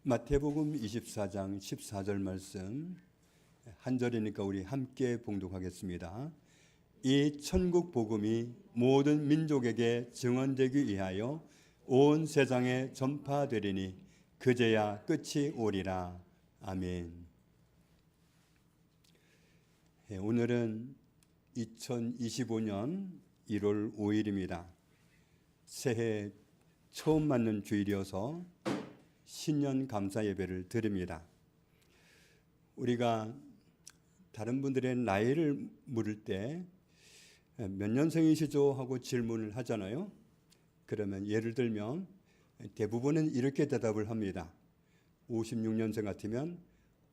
마태복음 24장 14절 말씀 한 절이니까 우리 함께 봉독하겠습니다. 이 천국 복음이 모든 민족에게 증언되기 위하여 온 세상에 전파되리니 그제야 끝이 오리라. 아멘. 오늘은 2025년 1월 5일입니다. 새해 처음 맞는 주일이어서 신년 감사 예배를 드립니다. 우리가 다른 분들의 나이를 물을 때 몇 년생이시죠? 하고 질문을 하잖아요. 그러면 예를 들면 대부분은 이렇게 대답을 합니다. 56년생 같으면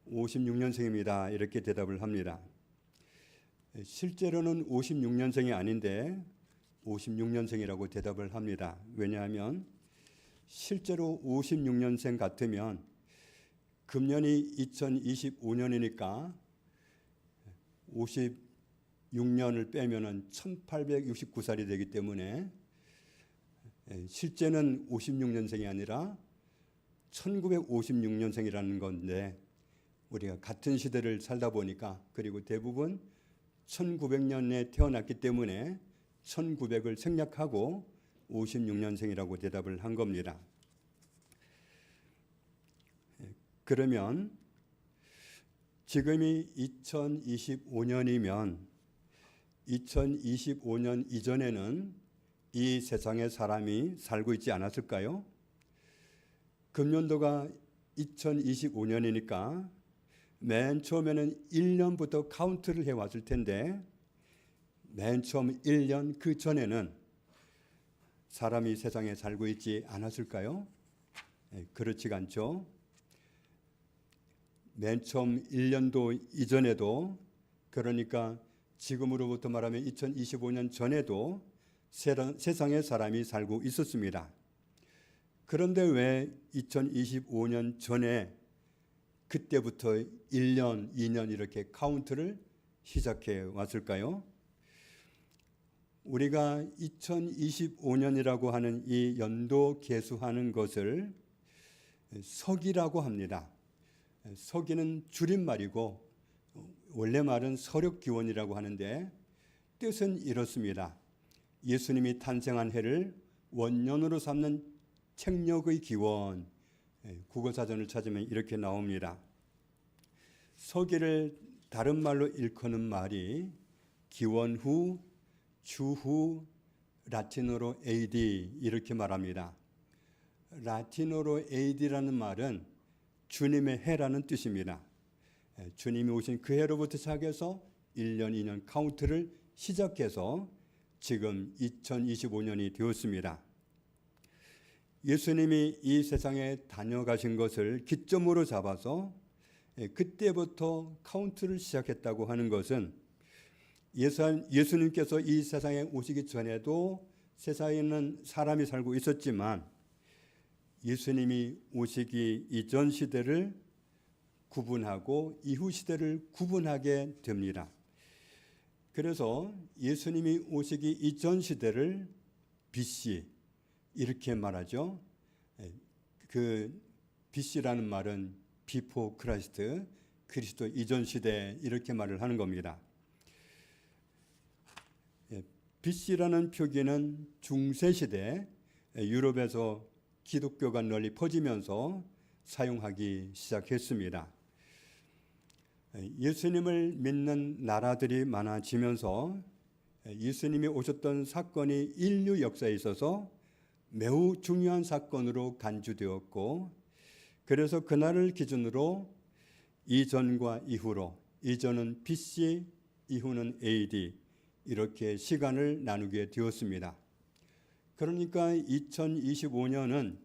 56년생입니다. 이렇게 대답을 합니다. 실제로는 56년생이 아닌데 56년생이라고 대답을 합니다. 왜냐하면 실제로 56년생 같으면 금년이 2025년이니까 56년을 빼면은 1869살이 되기 때문에 실제는 56년생이 아니라 1956년생이라는 건데 우리가 같은 시대를 살다 보니까 그리고 대부분 1900년에 태어났기 때문에 1900을 생략하고 56년생이라고 대답을 한 겁니다. 그러면 지금이 2025년이면 2025년 이전에는 이 세상에 사람이 살고 있지 않았을까요? 금년도가 2025년이니까 맨 처음에는 1년부터 카운트를 해왔을 텐데 맨 처음 1년 그 전에는 사람이 세상에 살고 있지 않았을까요? 그렇지가 않죠. 맨 처음 1년도 이전에도 그러니까 지금으로부터 말하면 2025년 전에도 세상에 사람이 살고 있었습니다. 그런데 왜 2025년 전에 그때부터 1년, 2년 이렇게 카운트를 시작해 왔을까요? 우리가 2025년이라고 하는 이 연도 계수하는 것을 서기라고 합니다. 서기는 줄임말이고 원래 말은 서력기원이라고 하는데 뜻은 이렇습니다. 예수님이 탄생한 해를 원년으로 삼는 책력의 기원. 국어사전을 찾으면 이렇게 나옵니다. 서기를 다른 말로 일컫는 말이 기원 후, 주후, 라틴어로 AD 이렇게 말합니다. 라틴어로 AD라는 말은 주님의 해라는 뜻입니다. 주님이 오신 그 해로부터 시작해서 1년, 2년 카운트를 시작해서 지금 2025년이 되었습니다. 예수님이 이 세상에 다녀가신 것을 기점으로 잡아서 그때부터 카운트를 시작했다고 하는 것은 예수님께서 이 세상에 오시기 전에도 세상에는 사람이 살고 있었지만 예수님이 오시기 이전 시대를 구분하고 이후 시대를 구분하게 됩니다. 그래서 예수님이 오시기 이전 시대를 BC 이렇게 말하죠. 그 BC라는 말은 Before Christ, 그리스도 이전 시대 이렇게 말을 하는 겁니다. BC라는 표기는 중세시대 유럽에서 기독교가 널리 퍼지면서 사용하기 시작했습니다. 예수님을 믿는 나라들이 많아지면서 예수님이 오셨던 사건이 인류 역사에 있어서 매우 중요한 사건으로 간주되었고 그래서 그날을 기준으로 이전과 이후로 이전은 BC, 이후는 AD 이렇게 시간을 나누게 되었습니다. 그러니까 2025년은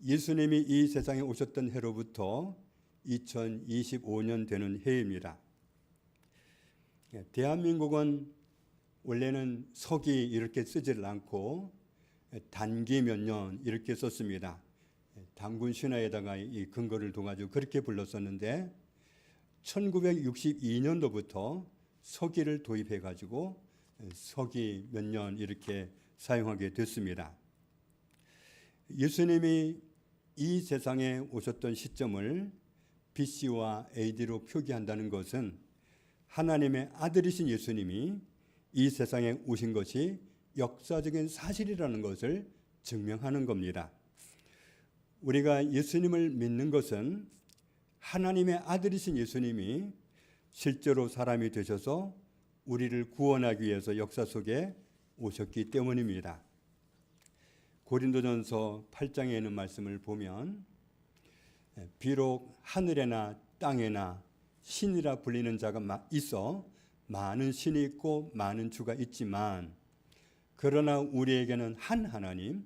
예수님이 이 세상에 오셨던 해로부터 2025년 되는 해입니다. 대한민국은 원래는 서기 이렇게 쓰지를 않고 단기 몇 년 이렇게 썼습니다. 단군 신화에다가 이 근거를 둬가지고 그렇게 불렀었는데 1962년도부터 서기를 도입해가지고 서기 몇 년 이렇게 사용하게 됐습니다. 예수님이 이 세상에 오셨던 시점을 BC와 AD로 표기한다는 것은 하나님의 아들이신 예수님이 이 세상에 오신 것이 역사적인 사실이라는 것을 증명하는 겁니다. 우리가 예수님을 믿는 것은 하나님의 아들이신 예수님이 실제로 사람이 되셔서 우리를 구원하기 위해서 역사 속에 오셨기 때문입니다. 고린도전서 8장에 있는 말씀을 보면 비록 하늘에나 땅에나 신이라 불리는 자가 있어 많은 신이 있고 많은 주가 있지만 그러나 우리에게는 한 하나님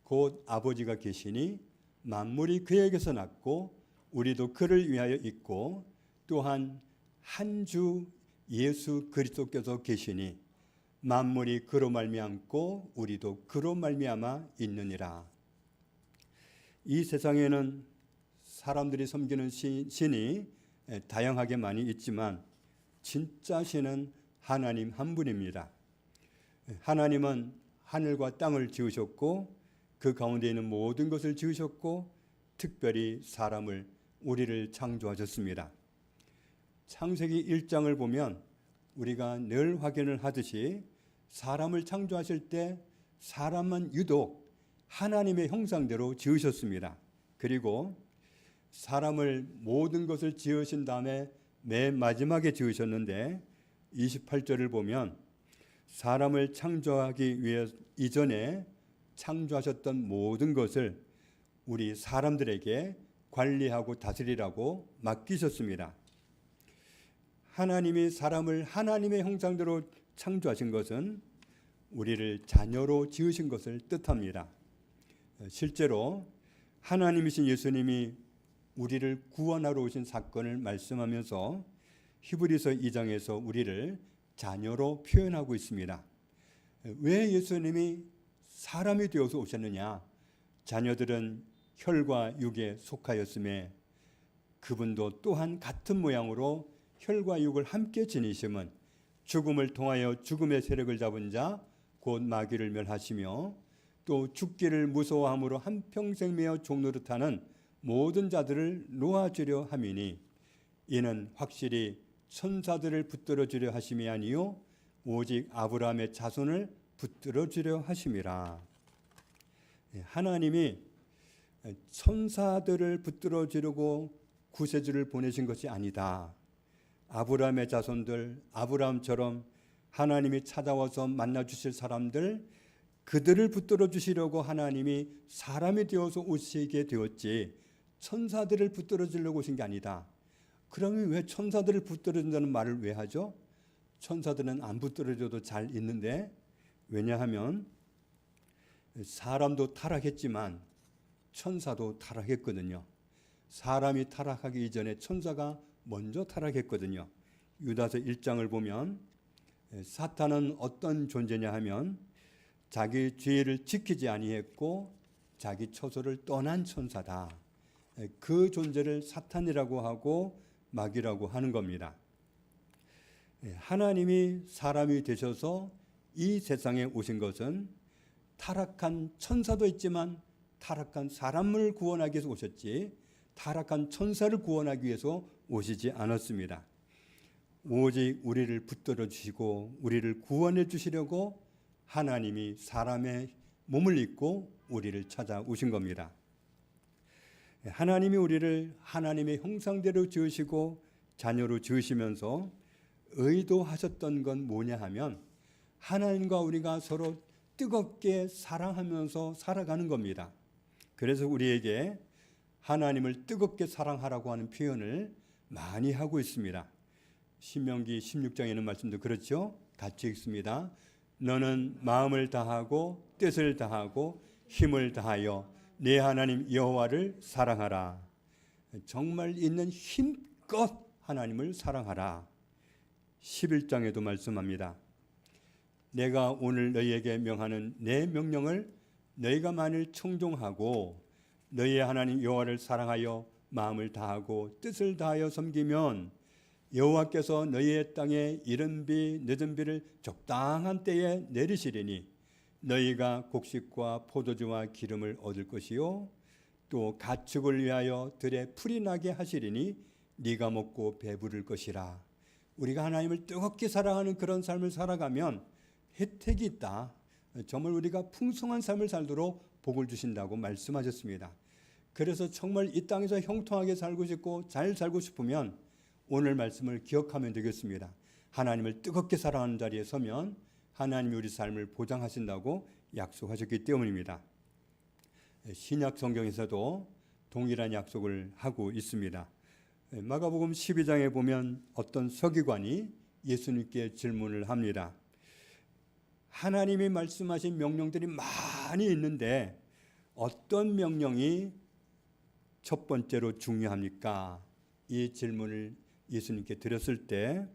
곧 아버지가 계시니 만물이 그에게서 났고 우리도 그를 위하여 있고 또한 한 주 예수 그리스도께서 계시니 만물이 그로 말미암고 우리도 그로 말미암아 있느니라. 이 세상에는 사람들이 섬기는 신이 다양하게 많이 있지만 진짜 신은 하나님 한 분입니다. 하나님은 하늘과 땅을 지으셨고 그 가운데 있는 모든 것을 지으셨고 특별히 사람을 우리를 창조하셨습니다. 창세기 1장을 보면 우리가 늘 확인을 하듯이 사람을 창조하실 때 사람은 유독 하나님의 형상대로 지으셨습니다. 그리고 사람을 모든 것을 지으신 다음에 맨 마지막에 지으셨는데 28절을 보면 사람을 창조하기 위해 이전에 창조하셨던 모든 것을 우리 사람들에게 관리하고 다스리라고 맡기셨습니다. 하나님이 사람을 하나님의 형상대로 창조하신 것은 우리를 자녀로 지으신 것을 뜻합니다. 실제로 하나님이신 예수님이 우리를 구원하러 오신 사건을 말씀하면서 히브리서 2장에서 우리를 자녀로 표현하고 있습니다. 왜 예수님이 사람이 되어서 오셨느냐? 자녀들은 혈과 육에 속하였음에 그분도 또한 같은 모양으로 혈과 육을 함께 지니심은 죽음을 통하여 죽음의 세력을 잡은 자 곧 마귀를 멸하시며 또 죽기를 무서워함으로 한평생 매어 종노릇하는 모든 자들을 놓아주려 함이니 이는 확실히 천사들을 붙들어 주려 하심이 아니요 오직 아브라함의 자손을 붙들어 주려 하심이라. 하나님이 천사들을 붙들어 주려고 구세주를 보내신 것이 아니다. 아브라함의 자손들, 아브라함처럼 하나님이 찾아와서 만나주실 사람들, 그들을 붙들어 주시려고 하나님이 사람이 되어서 오시게 되었지 천사들을 붙들어 주려고 오신 게 아니다. 그러면 왜 천사들을 붙들어 준다는 말을 왜 하죠? 천사들은 안 붙들어 줘도 잘 있는데, 왜냐하면 사람도 타락했지만 천사도 타락했거든요. 사람이 타락하기 이전에 천사가 먼저 타락했거든요. 유다서 1장을 보면 사탄은 어떤 존재냐 하면 자기 죄를 지키지 아니했고 자기 처소를 떠난 천사다. 그 존재를 사탄이라고 하고 마귀라고 하는 겁니다. 하나님이 사람이 되셔서 이 세상에 오신 것은 타락한 천사도 있지만 타락한 사람을 구원하기 위해서 오셨지 타락한 천사를 구원하기 위해서 오시지 않았습니다. 오직 우리를 붙들어 주시고 우리를 구원해 주시려고 하나님이 사람의 몸을 입고 우리를 찾아오신 겁니다. 하나님이 우리를 하나님의 형상대로 지으시고 자녀로 지으시면서 의도하셨던 건 뭐냐 하면 하나님과 우리가 서로 뜨겁게 사랑하면서 살아가는 겁니다. 그래서 우리에게 하나님을 뜨겁게 사랑하라고 하는 표현을 많이 하고 있습니다. 신명기 16장에 있는 말씀도 그렇죠. 같이 읽습니다. 너는 마음을 다하고 뜻을 다하고 힘을 다하여 내 하나님 여호와를 사랑하라. 정말 있는 힘껏 하나님을 사랑하라. 11장에도 말씀합니다. 내가 오늘 너희에게 명하는 내 명령을 너희가 만일 청종하고 너희의 하나님 여호와를 사랑하여 마음을 다하고 뜻을 다하여 섬기면 여호와께서 너희의 땅에 이른 비 늦은 비를 적당한 때에 내리시리니 너희가 곡식과 포도주와 기름을 얻을 것이요 또 가축을 위하여 들에 풀이 나게 하시리니 네가 먹고 배부를 것이라. 우리가 하나님을 뜨겁게 사랑하는 그런 삶을 살아가면 혜택이 있다. 정말 우리가 풍성한 삶을 살도록 복을 주신다고 말씀하셨습니다. 그래서 정말 이 땅에서 형통하게 살고 싶고 잘 살고 싶으면 오늘 말씀을 기억하면 되겠습니다. 하나님을 뜨겁게 사랑하는 자리에 서면 하나님이 우리 삶을 보장하신다고 약속하셨기 때문입니다. 신약 성경에서도 동일한 약속을 하고 있습니다. 마가복음 12장에 보면 어떤 서기관이 예수님께 질문을 합니다. 하나님이 말씀하신 명령들이 많이 있는데 어떤 명령이 첫 번째로 중요합니까? 이 질문을 예수님께 드렸을 때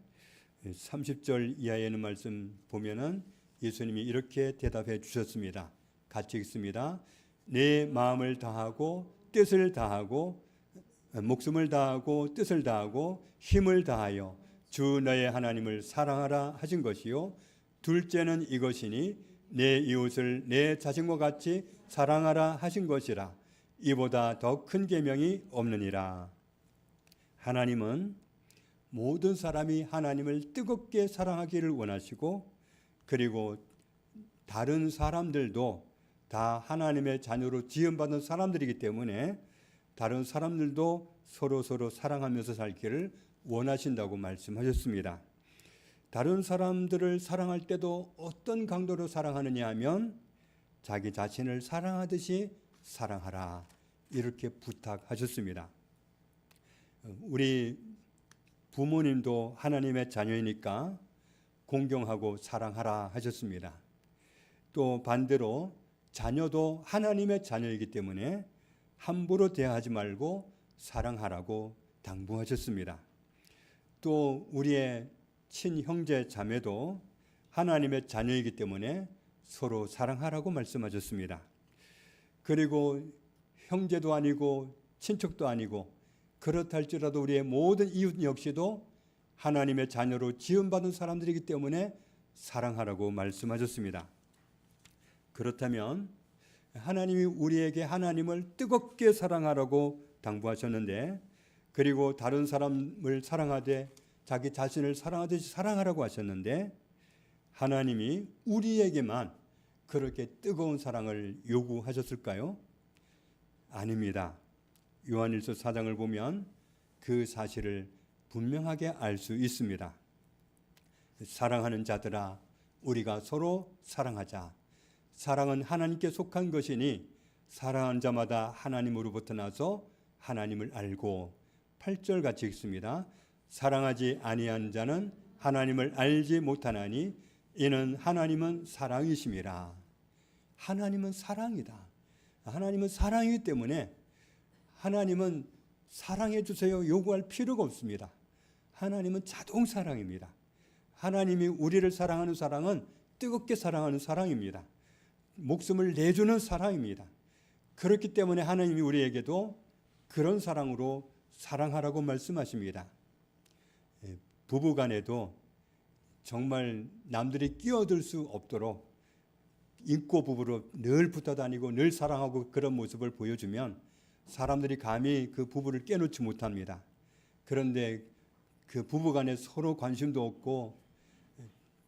30절 이하에 있는 말씀 보면은 예수님이 이렇게 대답해 주셨습니다. 같이 읽습니다. 내 마음을 다하고 뜻을 다하고 목숨을 다하고 뜻을 다하고 힘을 다하여 주 너의 하나님을 사랑하라 하신 것이요 둘째는 이것이니 내 이웃을 내 자신과 같이 사랑하라 하신 것이라. 이보다 더 큰 계명이 없느니라. 하나님은 모든 사람이 하나님을 뜨겁게 사랑하기를 원하시고 그리고 다른 사람들도 다 하나님의 자녀로 지음받은 사람들이기 때문에 다른 사람들도 서로 사랑하면서 살기를 원하신다고 말씀하셨습니다. 다른 사람들을 사랑할 때도 어떤 강도로 사랑하느냐 하면 자기 자신을 사랑하듯이 사랑하라 이렇게 부탁하셨습니다. 우리 부모님도 하나님의 자녀이니까 공경하고 사랑하라 하셨습니다. 또 반대로 자녀도 하나님의 자녀이기 때문에 함부로 대하지 말고 사랑하라고 당부하셨습니다. 또 우리의 친형제 자매도 하나님의 자녀이기 때문에 서로 사랑하라고 말씀하셨습니다. 그리고 형제도 아니고 친척도 아니고 그렇다 할지라도 우리의 모든 이웃 역시도 하나님의 자녀로 지음받은 사람들이기 때문에 사랑하라고 말씀하셨습니다. 그렇다면 하나님이 우리에게 하나님을 뜨겁게 사랑하라고 당부하셨는데 그리고 다른 사람을 사랑하되 자기 자신을 사랑하듯이 사랑하라고 하셨는데 하나님이 우리에게만 그렇게 뜨거운 사랑을 요구하셨을까요? 아닙니다. 요한일서 4장을 보면 그 사실을 분명하게 알 수 있습니다. 사랑하는 자들아 우리가 서로 사랑하자. 사랑은 하나님께 속한 것이니 사랑하는 자마다 하나님으로부터 나서 하나님을 알고 8절 같이 읽습니다. 사랑하지 아니한 자는 하나님을 알지 못하나니 이는 하나님은 사랑이심이라. 하나님은 사랑이다. 하나님은 사랑이기 때문에 하나님은 사랑해 주세요 요구할 필요가 없습니다. 하나님은 자동 사랑입니다. 하나님이 우리를 사랑하는 사랑은 뜨겁게 사랑하는 사랑입니다. 목숨을 내주는 사랑입니다. 그렇기 때문에 하나님이 우리에게도 그런 사랑으로 사랑하라고 말씀하십니다. 부부간에도 정말 남들이 끼어들 수 없도록 인고 부부로 늘 붙어 다니고 늘 사랑하고 그런 모습을 보여주면 사람들이 감히 그 부부를 깨놓지 못합니다. 그런데 그 부부간에 서로 관심도 없고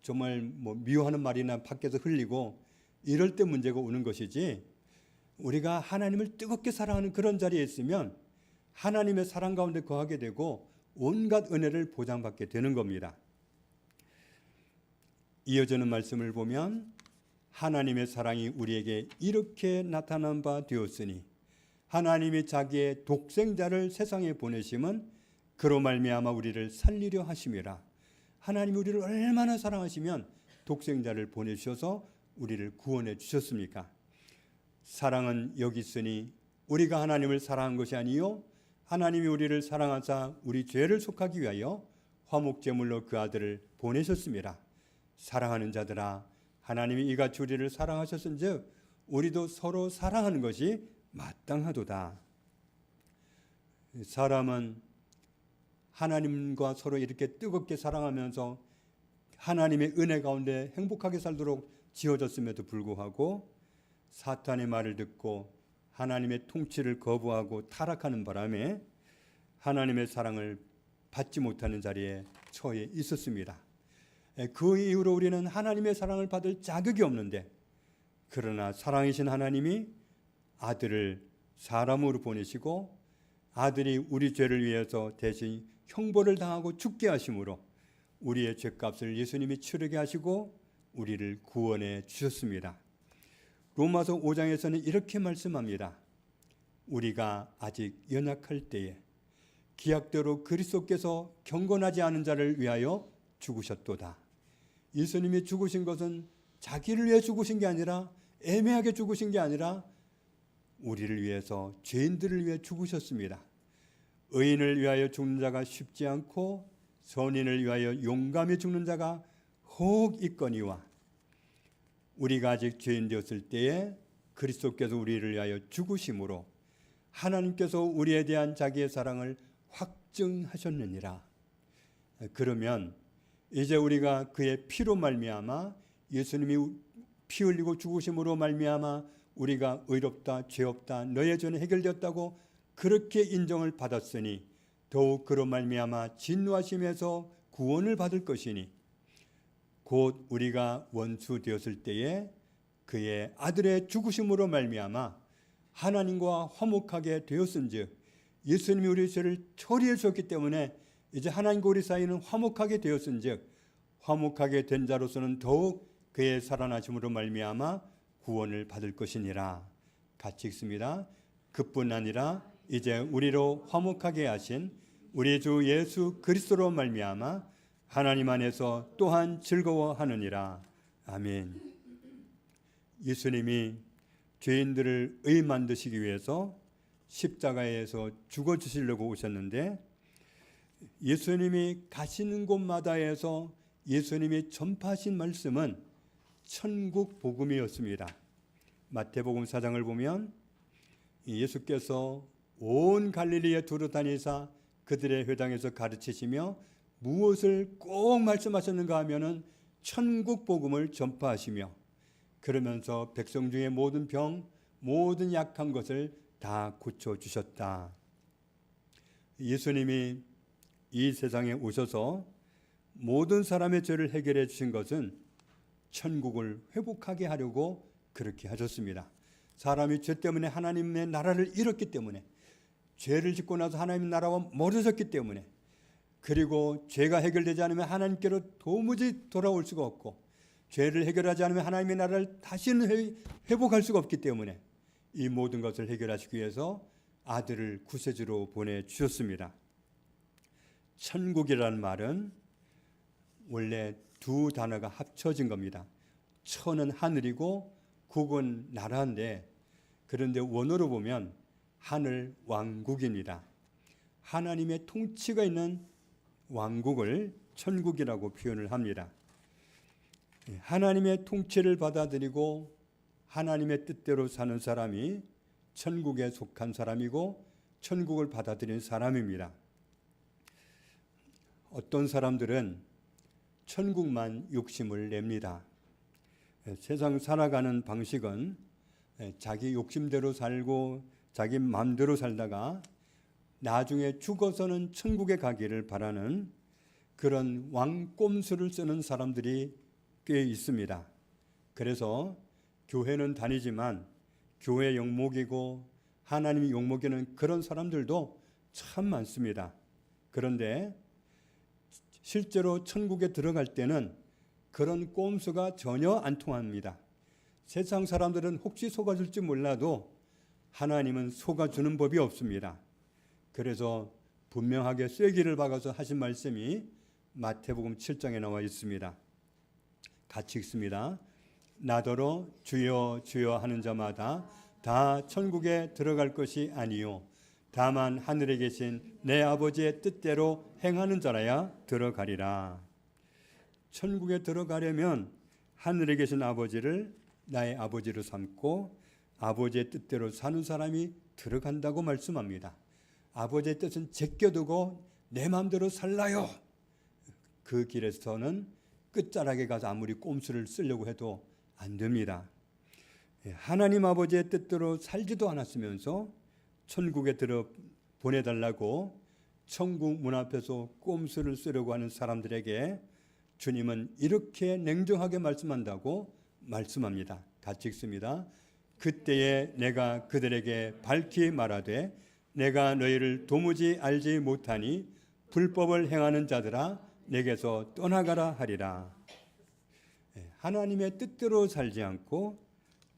정말 미워하는 말이나 밖에서 흘리고 이럴 때 문제가 오는 것이지 우리가 하나님을 뜨겁게 사랑하는 그런 자리에 있으면 하나님의 사랑 가운데 거하게 되고 온갖 은혜를 보장받게 되는 겁니다. 이어지는 말씀을 보면 하나님의 사랑이 우리에게 이렇게 나타난 바 되었으니 하나님이 자기의 독생자를 세상에 보내심은 그로 말미암아 우리를 살리려 하심이라. 하나님이 우리를 얼마나 사랑하시면 독생자를 보내주셔서 우리를 구원해 주셨습니까? 사랑은 여기 있으니 우리가 하나님을 사랑한 것이 아니요 하나님이 우리를 사랑하사 우리 죄를 속하기 위하여 화목제물로 그 아들을 보내셨습니다. 사랑하는 자들아 하나님이 이같이 우리를 사랑하셨은즉 우리도 서로 사랑하는 것이 마땅하도다. 사람은 하나님과 서로 이렇게 뜨겁게 사랑하면서 하나님의 은혜 가운데 행복하게 살도록 지어졌음에도 불구하고 사탄의 말을 듣고 하나님의 통치를 거부하고 타락하는 바람에 하나님의 사랑을 받지 못하는 자리에 처해 있었습니다. 그 이후로 우리는 하나님의 사랑을 받을 자격이 없는데, 그러나 사랑이신 하나님이 아들을 사람으로 보내시고 아들이 우리 죄를 위해서 대신 형벌을 당하고 죽게 하심으로 우리의 죄값을 예수님이 치르게 하시고 우리를 구원해 주셨습니다. 로마서 5장에서는 이렇게 말씀합니다. 우리가 아직 연약할 때에 기약대로 그리스도께서 경건하지 않은 자를 위하여 죽으셨도다. 예수님이 죽으신 것은 자기를 위해 죽으신 게 아니라, 애매하게 죽으신 게 아니라 우리를 위해서, 죄인들을 위해 죽으셨습니다. 의인을 위하여 죽는 자가 쉽지 않고 선인을 위하여 용감히 죽는 자가 혹 있거니와, 우리가 아직 죄인 되었을 때에 그리스도께서 우리를 위하여 죽으심으로 하나님께서 우리에 대한 자기의 사랑을 확증하셨느니라. 그러면 이제 우리가 그의 피로 말미암아, 예수님이 피 흘리고 죽으심으로 말미암아 우리가 의롭다, 죄 없다, 너의 죄는 해결되었다고 그렇게 인정을 받았으니 더욱 그로 말미암아 진노하심에서 구원을 받을 것이니, 곧 우리가 원수 되었을 때에 그의 아들의 죽으심으로 말미암아 하나님과 화목하게 되었은즉, 예수님이 우리 죄를 처리해 주셨기 때문에 이제 하나님과 우리 사이는 화목하게 되었은즉, 화목하게 된 자로서는 더욱 그의 살아나심으로 말미암아 구원을 받을 것이니라. 같이 읽습니다. 그뿐 아니라 이제 우리로 화목하게 하신 우리 주 예수 그리스도로 말미암아 하나님 안에서 또한 즐거워하느니라. 아멘. 예수님이 죄인들을 의 만드시기 위해서 십자가에서 죽어주시려고 오셨는데, 예수님이 가시는 곳마다에서 예수님이 전파하신 말씀은 천국 복음이었습니다. 마태복음 4장을 보면 예수께서 온 갈릴리에 두루 다니사 그들의 회당에서 가르치시며 무엇을 꼭 말씀하셨는가 하면은 천국 복음을 전파하시며, 그러면서 백성 중에 모든 병, 모든 약한 것을 다 고쳐주셨다. 예수님이 이 세상에 오셔서 모든 사람의 죄를 해결해 주신 것은 천국을 회복하게 하려고 그렇게 하셨습니다. 사람이 죄 때문에 하나님의 나라를 잃었기 때문에, 죄를 짓고 나서 하나님의 나라와 멀어졌기 때문에, 그리고 죄가 해결되지 않으면 하나님께로 도무지 돌아올 수가 없고, 죄를 해결하지 않으면 하나님의 나라를 다시는 회복할 수가 없기 때문에 이 모든 것을 해결하시기 위해서 아들을 구세주로 보내주셨습니다. 천국이라는 말은 원래 두 단어가 합쳐진 겁니다. 천은 하늘이고 국은 나라인데, 그런데 원어로 보면 하늘 왕국입니다. 하나님의 통치가 있는 왕국을 천국이라고 표현을 합니다. 하나님의 통치를 받아들이고 하나님의 뜻대로 사는 사람이 천국에 속한 사람이고 천국을 받아들이는 사람입니다. 어떤 사람들은 천국만 욕심을 냅니다. 세상 살아가는 방식은 자기 욕심대로 살고 자기 마음대로 살다가 나중에 죽어서는 천국에 가기를 바라는 그런 왕꼼수를 쓰는 사람들이 꽤 있습니다. 그래서 교회는 다니지만 교회 욕먹이고 하나님이 욕먹이는 그런 사람들도 참 많습니다. 그런데 실제로 천국에 들어갈 때는 그런 꼼수가 전혀 안 통합니다. 세상 사람들은 혹시 속아줄지 몰라도 하나님은 속아주는 법이 없습니다. 그래서 분명하게 쐐기를 박아서 하신 말씀이 마태복음 7장에 나와 있습니다. 같이 읽습니다. 나더러 주여 주여 하는 자마다 다 천국에 들어갈 것이 아니요 다만 하늘에 계신 내 아버지의 뜻대로 행하는 자라야 들어가리라. 천국에 들어가려면 하늘에 계신 아버지를 나의 아버지로 삼고 아버지의 뜻대로 사는 사람이 들어간다고 말씀합니다. 아버지의 뜻은 제껴두고 내 마음대로 살라요. 그 길에서는 끝자락에 가서 아무리 꼼수를 쓰려고 해도 안 됩니다. 하나님 아버지의 뜻대로 살지도 않았으면서 천국에 들어 보내달라고 천국 문 앞에서 꼼수를 쓰려고 하는 사람들에게 주님은 이렇게 냉정하게 말씀한다고 말씀합니다. 같이 읽습니다. 그때에 내가 그들에게 밝히 말하되 내가 너희를 도무지 알지 못하니 불법을 행하는 자들아 내게서 떠나가라 하리라. 하나님의 뜻대로 살지 않고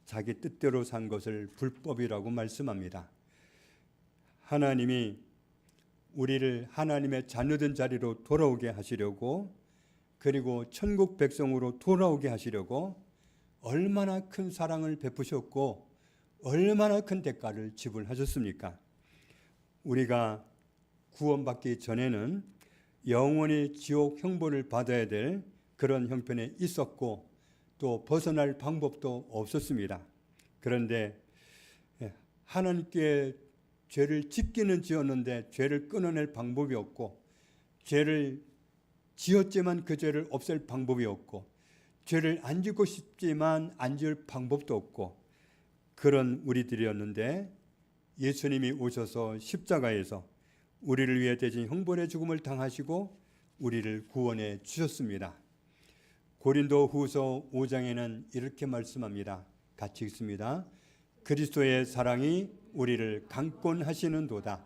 자기 뜻대로 산 것을 불법이라고 말씀합니다. 하나님이 우리를 하나님의 자녀된 자리로 돌아오게 하시려고, 그리고 천국 백성으로 돌아오게 하시려고 얼마나 큰 사랑을 베푸셨고 얼마나 큰 대가를 지불하셨습니까? 우리가 구원받기 전에는 영원히 지옥 형벌을 받아야 될 그런 형편에 있었고 또 벗어날 방법도 없었습니다. 그런데 하나님께 죄를 짓기는 지었는데 죄를 끊어낼 방법이 없고, 죄를 지었지만 그 죄를 없앨 방법이 없고, 죄를 안 짓고 싶지만 안 지을 방법도 없고, 그런 우리들이었는데 예수님이 오셔서 십자가에서 우리를 위해 대신 형벌의 죽음을 당하시고 우리를 구원해 주셨습니다. 고린도후서 5장에는 이렇게 말씀합니다. 같이 읽습니다. 그리스도의 사랑이 우리를 강권하시는도다.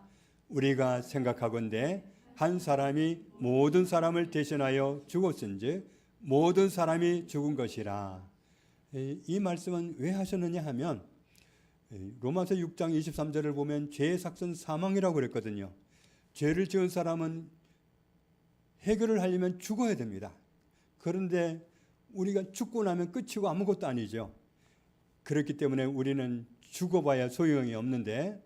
우리가 생각하건대 한 사람이 모든 사람을 대신하여 죽었은즉 모든 사람이 죽은 것이라. 이 말씀은 왜 하셨느냐 하면 로마서 6장 23절을 보면 죄의 삭은 사망이라고 그랬거든요. 죄를 지은 사람은 해결을 하려면 죽어야 됩니다. 그런데 우리가 죽고 나면 끝이고 아무것도 아니죠. 그렇기 때문에 우리는 죽어봐야 소용이 없는데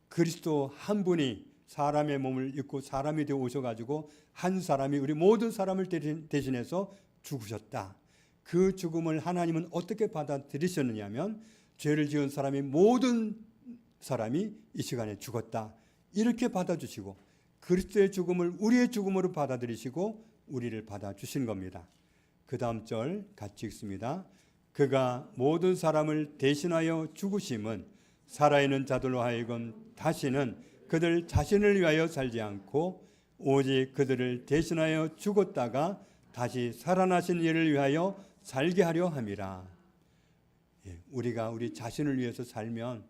그리스도 한 분이 사람의 몸을 입고 사람이 되어 오셔가지고 한 사람이 우리 모든 사람을 대신해서 죽으셨다. 그 죽음을 하나님은 어떻게 받아들이셨느냐 하면 죄를 지은 사람이 모든 사람이 이 시간에 죽었다. 이렇게 받아주시고 그리스도의 죽음을 우리의 죽음으로 받아들이시고 우리를 받아주신 겁니다. 그 다음 절 같이 읽습니다. 그가 모든 사람을 대신하여 죽으심은 살아있는 자들로 하여금 다시는 그들 자신을 위하여 살지 않고 오직 그들을 대신하여 죽었다가 다시 살아나신 이를 위하여 살게 하려 함이라. 우리가 우리 자신을 위해서 살면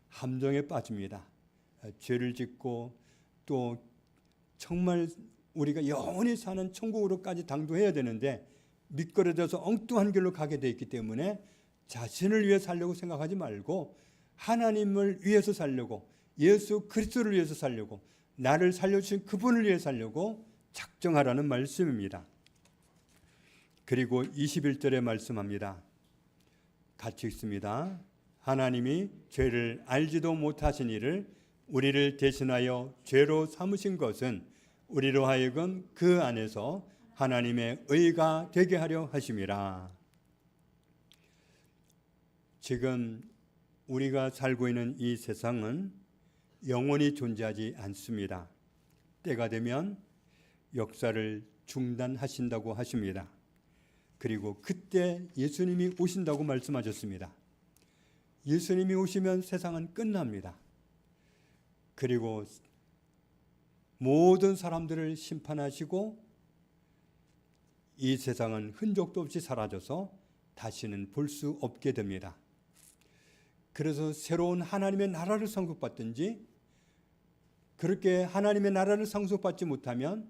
함정에 빠집니다. 죄를 짓고 또 정말 우리가 영원히 사는 천국으로까지 당도해야 되는데 미끄러져서 엉뚱한 길로 가게 돼 있기 때문에 자신을 위해 살려고 생각하지 말고 하나님을 위해서 살려고, 예수 그리스도를 위해서 살려고, 나를 살려주신 그분을 위해 살려고 작정하라는 말씀입니다. 그리고 21절에 말씀합니다. 같이 읽습니다. 하나님이 죄를 알지도 못하신 이를 우리를 대신하여 죄로 삼으신 것은 우리로 하여금 그 안에서 하나님의 의가 되게 하려 하심이라. 지금 우리가 살고 있는 이 세상은 영원히 존재하지 않습니다. 때가 되면 역사를 중단하신다고 하십니다. 그리고 그때 예수님이 오신다고 말씀하셨습니다. 예수님이 오시면 세상은 끝납니다. 그리고 모든 사람들을 심판하시고 이 세상은 흔적도 없이 사라져서 다시는 볼 수 없게 됩니다. 그래서 새로운 하나님의 나라를 상속받든지 그렇게 하나님의 나라를 상속받지 못하면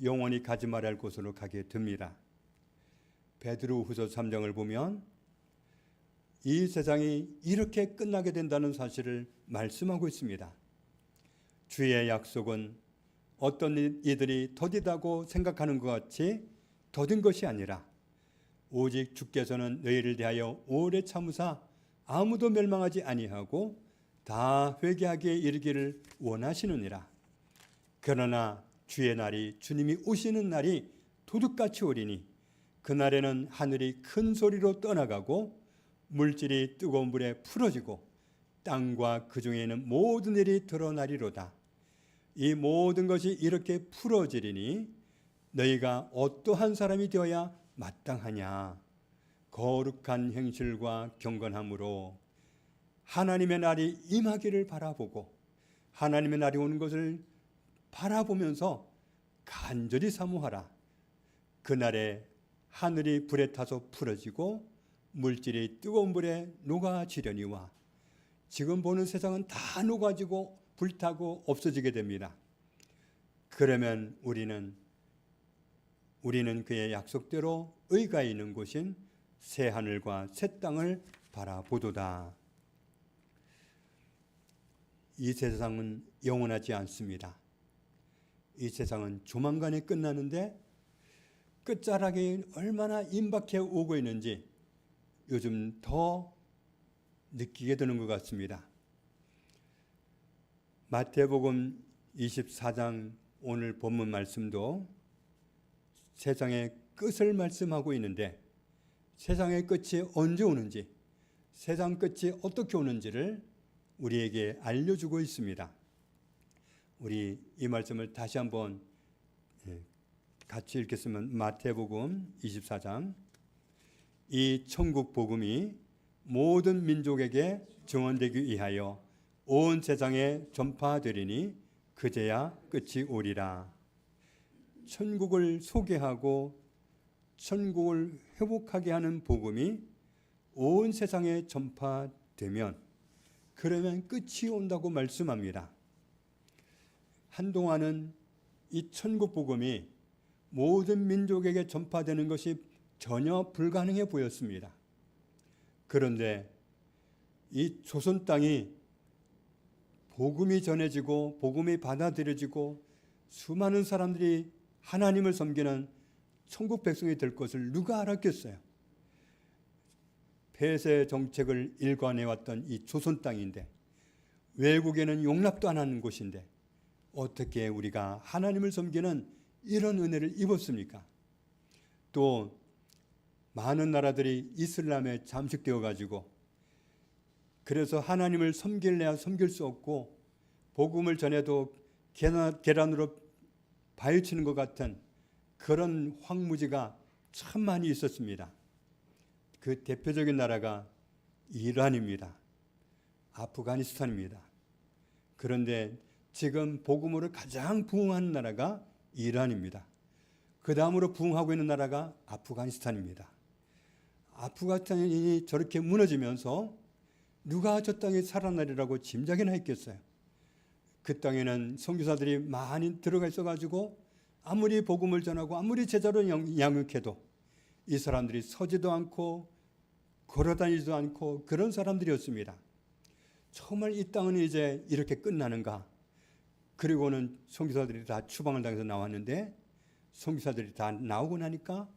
영원히 가지 말아야 할 곳으로 가게 됩니다. 베드로후서 3장을 보면 이 세상이 이렇게 끝나게 된다는 사실을 말씀하고 있습니다. 주의 약속은 어떤 이들이 더디다고 생각하는 것 같이 더딘 것이 아니라 오직 주께서는 너희를 대하여 오래 참으사 아무도 멸망하지 아니하고 다 회개하기에 이르기를 원하시느니라. 그러나 주의 날이 주님이 오시는 날이 도둑같이 오리니 그날에는 하늘이 큰 소리로 떠나가고 물질이 뜨거운 불에 풀어지고 땅과 그 중에 있는 모든 일이 드러나리로다. 이 모든 것이 이렇게 풀어지리니 너희가 어떠한 사람이 되어야 마땅하냐. 거룩한 행실과 경건함으로 하나님의 날이 임하기를 바라보고 하나님의 날이 오는 것을 바라보면서 간절히 사모하라. 그날에 하늘이 불에 타서 풀어지고 물질이 뜨거운 불에 녹아지려니와. 지금 보는 세상은 다 녹아지고 불타고 없어지게 됩니다. 그러면 우리는 그의 약속대로 의가 있는 곳인 새 하늘과 새 땅을 바라보도다. 이 세상은 영원하지 않습니다. 이 세상은 조만간에 끝나는데 끝자락이 얼마나 임박해 오고 있는지 요즘 더 느끼게 되는 것 같습니다. 마태복음 24장 오늘 본문 말씀도 세상의 끝을 말씀하고 있는데 세상의 끝이 언제 오는지, 세상 끝이 어떻게 오는지를 우리에게 알려주고 있습니다. 우리 이 말씀을 다시 한번 같이 읽겠으면 마태복음 24장. 이 천국 복음이 모든 민족에게 증언되기 위하여 온 세상에 전파되리니 그제야 끝이 오리라. 천국을 소개하고 천국을 회복하게 하는 복음이 온 세상에 전파되면 그러면 끝이 온다고 말씀합니다. 한동안은 이 천국 복음이 모든 민족에게 전파되는 것이 전혀 불가능해 보였습니다. 그런데 이 조선 땅이 복음이 전해지고 복음이 받아들여지고 수많은 사람들이 하나님을 섬기는 천국 백성이 될 것을 누가 알았겠어요? 폐쇄 정책을 일관해왔던 이 조선 땅인데 외국에는 용납도 안 하는 곳인데 어떻게 우리가 하나님을 섬기는 이런 은혜를 입었습니까? 또 많은 나라들이 이슬람에 잠식되어 가지고 그래서 하나님을 섬길래야 섬길 수 없고 복음을 전해도 계란으로 바위치는 것 같은 그런 황무지가 참 많이 있었습니다. 그 대표적인 나라가 이란입니다. 아프가니스탄입니다. 그런데 지금 복음으로 가장 부흥하는 나라가 이란입니다. 그 다음으로 부흥하고 있는 나라가 아프가니스탄입니다. 아프가니스탄이 저렇게 무너지면서 누가 저 땅에 살아나리라고 짐작이나 했겠어요. 그 땅에는 선교사들이 많이 들어가 있어가지고 아무리 복음을 전하고 아무리 제자로 양육해도 이 사람들이 서지도 않고 걸어다니지도 않고 그런 사람들이었습니다. 정말 이 땅은 이제 이렇게 끝나는가? 그리고는 선교사들이 다 추방을 당해서 나왔는데 선교사들이 다 나오고 나니까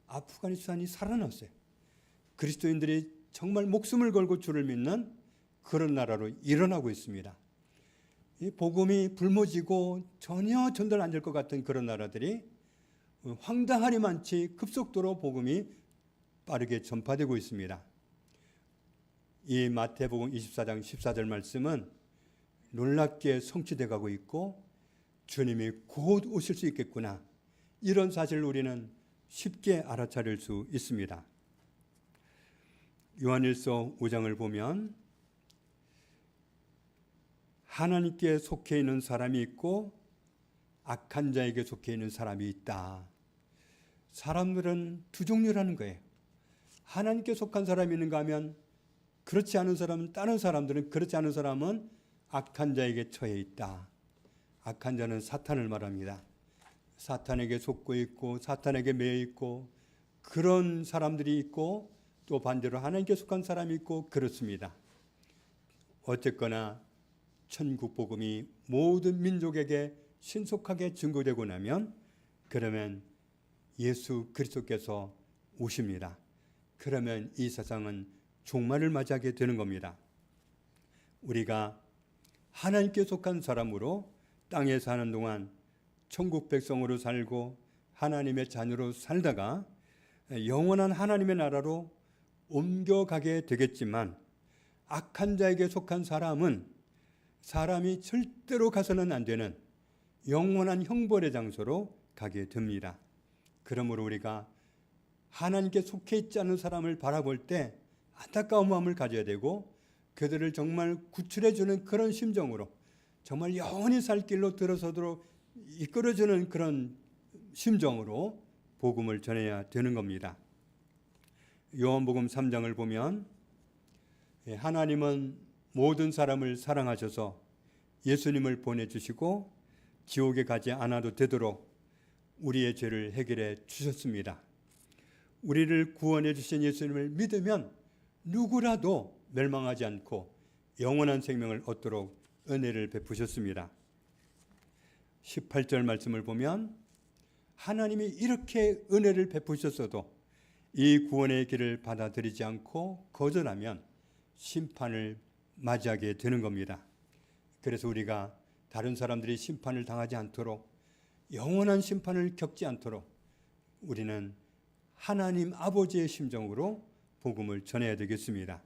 아프가니스탄이 살아났어요. 그리스도인들이 정말 목숨을 걸고 주를 믿는 그런 나라로 일어나고 있습니다. 이 복음이 불모지고 전혀 전달 안 될 것 같은 그런 나라들이 황당하리만치 급속도로 복음이 빠르게 전파되고 있습니다. 이 마태복음 24장 14절 말씀은 놀랍게 성취돼 가고 있고 주님이 곧 오실 수 있겠구나. 이런 사실을 우리는 쉽게 알아차릴 수 있습니다. 요한일서 5장을 보면 하나님께 속해 있는 사람이 있고 악한 자에게 속해 있는 사람이 있다. 사람들은 두 종류라는 거예요. 하나님께 속한 사람이 있는가 하면 그렇지 않은 사람은, 다른 사람들은 그렇지 않은 사람은 악한 자에게 처해 있다. 악한 자는 사탄을 말합니다. 사탄에게 속고 있고 사탄에게 매여 있고 그런 사람들이 있고 또 반대로 하나님께 속한 사람이 있고 그렇습니다. 어쨌거나 천국 복음이 모든 민족에게 신속하게 증거되고 나면 그러면 예수 그리스도께서 오십니다. 그러면 이 세상은 종말을 맞이하게 되는 겁니다. 우리가 하나님께 속한 사람으로 땅에 사는 동안 천국 백성으로 살고 하나님의 자녀로 살다가 영원한 하나님의 나라로 옮겨가게 되겠지만 악한 자에게 속한 사람은 사람이 절대로 가서는 안 되는 영원한 형벌의 장소로 가게 됩니다. 그러므로 우리가 하나님께 속해 있지 않은 사람을 바라볼 때 안타까운 마음을 가져야 되고 그들을 정말 구출해 주는 그런 심정으로 정말 영원히 살 길로 들어서도록 이끌어주는 그런 심정으로 복음을 전해야 되는 겁니다. 요한복음 3장을 보면 하나님은 모든 사람을 사랑하셔서 예수님을 보내주시고 지옥에 가지 않아도 되도록 우리의 죄를 해결해 주셨습니다. 우리를 구원해 주신 예수님을 믿으면 누구라도 멸망하지 않고 영원한 생명을 얻도록 은혜를 베푸셨습니다. 18절 말씀을 보면 하나님이 이렇게 은혜를 베푸셨어도 이 구원의 길을 받아들이지 않고 거절하면 심판을 맞이하게 되는 겁니다. 그래서 우리가 다른 사람들이 심판을 당하지 않도록 영원한 심판을 겪지 않도록 우리는 하나님 아버지의 심정으로 복음을 전해야 되겠습니다.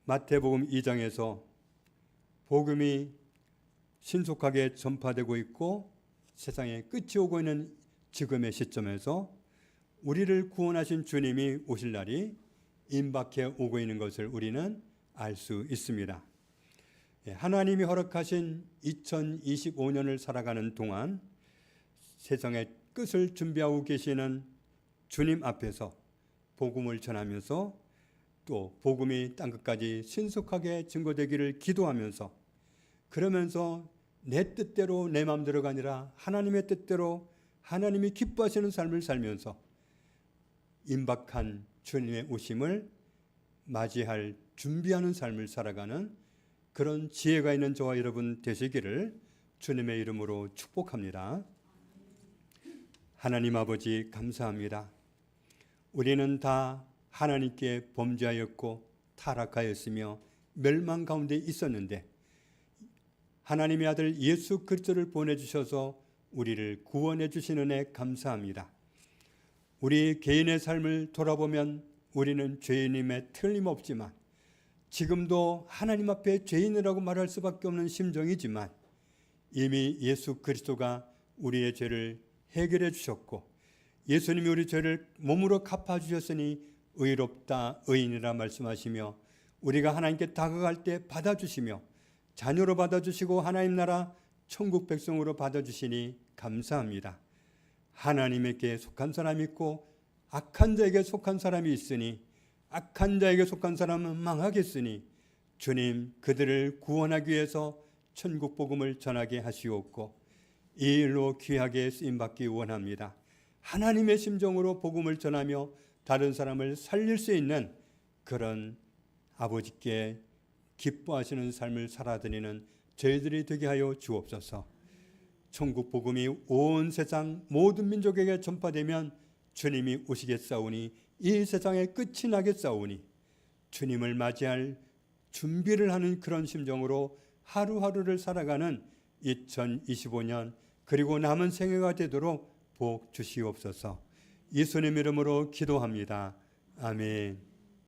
마태복음 2장에서 복음이 신속하게 전파되고 있고 세상에 끝이 오고 있는 지금의 시점에서 우리를 구원하신 주님이 오실 날이 임박해 오고 있는 것을 우리는 알 수 있습니다. 하나님이 허락하신 2025년을 살아가는 동안 세상의 끝을 준비하고 계시는 주님 앞에서 복음을 전하면서 또 복음이 땅끝까지 신속하게 증거되기를 기도하면서 그러면서 내 뜻대로 내 마음대로가 아니라 하나님의 뜻대로 하나님이 기뻐하시는 삶을 살면서 임박한 주님의 오심을 맞이할 준비하는 삶을 살아가는 그런 지혜가 있는 저와 여러분 되시기를 주님의 이름으로 축복합니다. 하나님 아버지 감사합니다. 우리는 다 하나님께 범죄하였고 타락하였으며 멸망 가운데 있었는데 하나님의 아들 예수 그리스도를 보내주셔서 우리를 구원해 주신 은혜 감사합니다. 우리 개인의 삶을 돌아보면 우리는 죄인임에 틀림없지만 지금도 하나님 앞에 죄인이라고 말할 수밖에 없는 심정이지만 이미 예수 그리스도가 우리의 죄를 해결해 주셨고 예수님이 우리 죄를 몸으로 갚아주셨으니 의롭다 의인이라 말씀하시며 우리가 하나님께 다가갈 때 받아주시며 자녀로 받아주시고 하나님 나라 천국 백성으로 받아주시니 감사합니다. 하나님에게 속한 사람이 있고 악한 자에게 속한 사람이 있으니 악한 자에게 속한 사람은 망하겠으니 주님 그들을 구원하기 위해서 천국 복음을 전하게 하시옵고 이 일로 귀하게 쓰임받기 원합니다. 하나님의 심정으로 복음을 전하며 다른 사람을 살릴 수 있는 그런 아버지께 기뻐하시는 삶을 살아드리는 저희들이 되게 하여 주옵소서. 천국 복음이 온 세상 모든 민족에게 전파되면 주님이 오시겠사오니 이 세상의 끝이 나겠사오니 주님을 맞이할 준비를 하는 그런 심정으로 하루하루를 살아가는 2025년 그리고 남은 생애가 되도록 복 주시옵소서. 예수님 이름으로 기도합니다. 아멘.